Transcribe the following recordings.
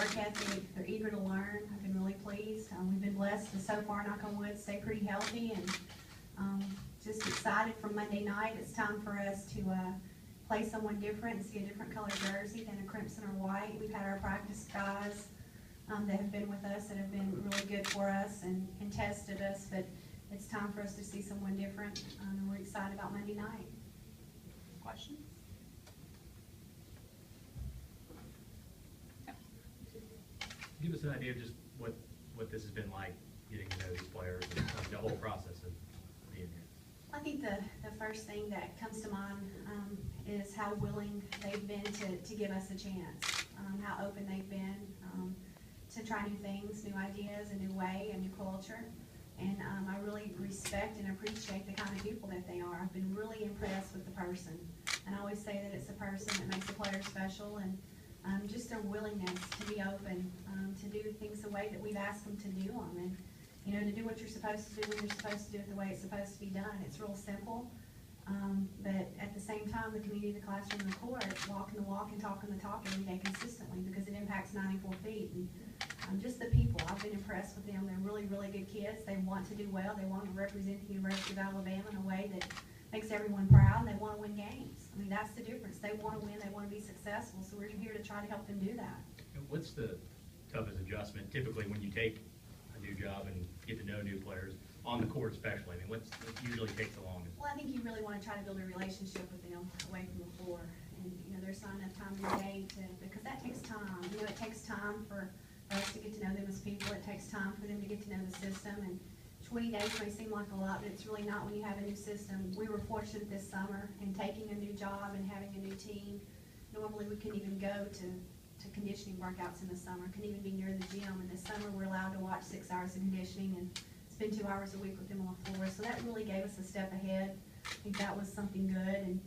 work ethic. They're eager to learn. I've been really pleased. We've been blessed to so far, knock on wood, stay pretty healthy, and just excited for Monday night. It's time for us to play someone different and see a different color jersey than a crimson or white. We've had our practice guys that have been with us that have been really good for us and tested us, but it's time for us to see someone different, and we're excited about Monday night. Questions? Give us an idea of just what this has been like, getting to know these players and the whole process of being here. I think the first thing that comes to mind is how willing they've been to give us a chance, how open they've been to try new things, new ideas, a new way, a new culture. And I really respect and appreciate the kind of people that they are. I've been really impressed with the person. And I always say that it's the person that makes a player special, and just their willingness to be open, to do things the way that we've asked them to do them. And, you know, to do what you're supposed to do when you're supposed to do it the way it's supposed to be done. It's real simple. But at the same time, the community, the classroom, and the court, walking the walk and talking the talk every day consistently, because it impacts 94 feet. And just the people, I've been impressed with them. They're really, really good kids. They want to do well. They want to represent the University of Alabama in a way that makes everyone proud, and they want to win games. I mean, that's the difference. They want to win. They want to be successful. So we're here to try to help them do that. What's the toughest adjustment typically when you take a new job and get to know new players, on the court especially? I mean, what usually takes the longest? Well, I think you really want to try to build a relationship with them away from the floor. And, you know, there's not enough time in the day because that takes time. You know, it takes time for us to get to know them as people. It takes time for them to get to know the system. And 20 days may seem like a lot, but it's really not when you have a new system. We were fortunate this summer in taking a new job and having a new team. Normally we couldn't even go to conditioning workouts in the summer, couldn't even be near the gym. And this summer we're allowed to watch 6 hours of conditioning and spend 2 hours a week with them on the floor. So that really gave us a step ahead. I think that was something good.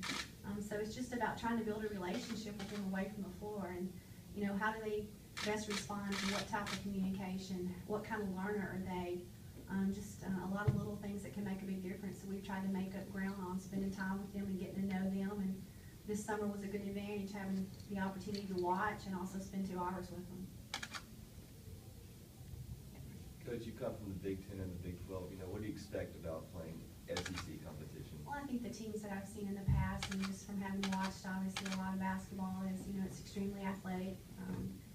And so it's just about trying to build a relationship with them away from the floor. And, you know, how do they best respond to what type of communication? What kind of learner are they? Just a lot of little things that can make a big difference. So we've tried to make up ground on spending time with them and getting to know them. And this summer was a good advantage, having the opportunity to watch and also spend 2 hours with them. Coach, you come from the Big Ten and the Big 12. You know, what do you expect about playing SEC competition? Well, I think the teams that I've seen in the past, and just from having watched obviously a lot of basketball, is, you know, it's extremely athletic,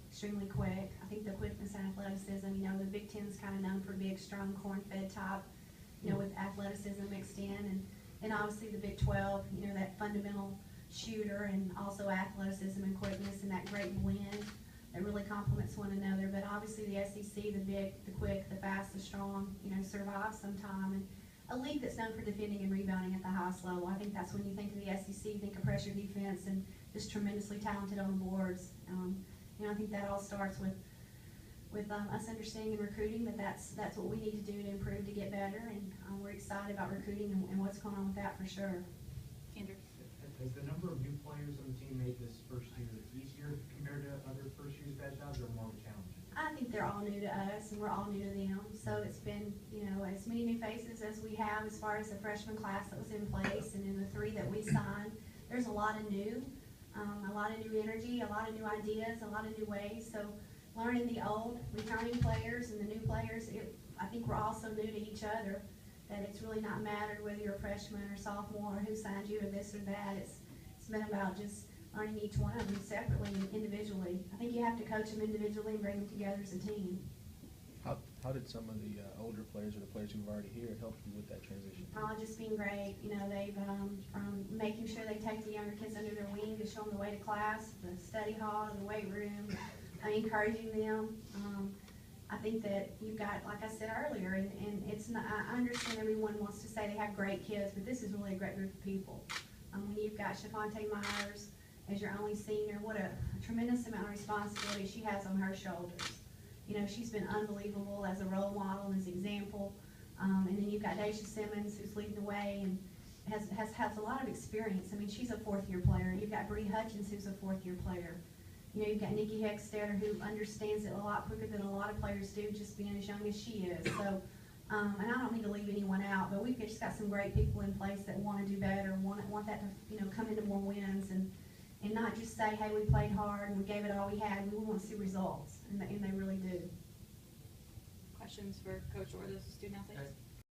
extremely quick. I think the quickness and athleticism, you know, the Big Ten's kind of known for big, strong, corn-fed type, you know, with athleticism mixed in, and obviously the Big 12, you know, that fundamental shooter and also athleticism and quickness and that great blend that really complements one another. But obviously the SEC, the big, the quick, the fast, the strong, you know, survives sometime. And a league that's known for defending and rebounding at the highest level. I think that's when you think of the SEC, you think of pressure defense and just tremendously talented on the boards. You know, I think that all starts with us understanding and recruiting, but that's what we need to do to improve, to get better, and we're excited about recruiting and what's going on with that for sure. Andrew. Has the number of new players on the team made this first year easier compared to other first years of bad jobs, or more of a challenge? I think they're all new to us, and we're all new to them. So it's been, you know, as many new faces as we have as far as the freshman class that was in place, and in the 3 that we signed, there's a lot of new energy, a lot of new ideas, a lot of new ways. So learning the old, returning players and the new players, I think we're all so new to each other that it's really not mattered whether you're a freshman or sophomore or who signed you or this or that. It's been about just learning each one of them separately and individually. I think you have to coach them individually and bring them together as a team. How did some of the older players or the players who've already here help you with that transition? Just being great. You know, they've from making sure they take the younger kids under their wing to show them the way to class, the study hall, the weight room, encouraging them. I think that you've got, like I said earlier, and it's not, I understand everyone wants to say they have great kids, but this is really a great group of people. When you've got Shafonte Myers as your only senior, what a tremendous amount of responsibility she has on her shoulders. You know, she's been unbelievable as a role model and as an example. And then you've got Daisha Simmons, who's leading the way and has a lot of experience. I mean, she's a 4th-year player. You've got Bree Hutchins, who's a 4th-year player. You know, you've got Nikki Hexstetter, who understands it a lot quicker than a lot of players do, just being as young as she is. So, and I don't mean to leave anyone out, but we've just got some great people in place that want to do better, want that to, you know, come into more wins. And and not just say, hey, we played hard and we gave it all we had. We want to see results, and they really do. Questions for Coach or the student athletes?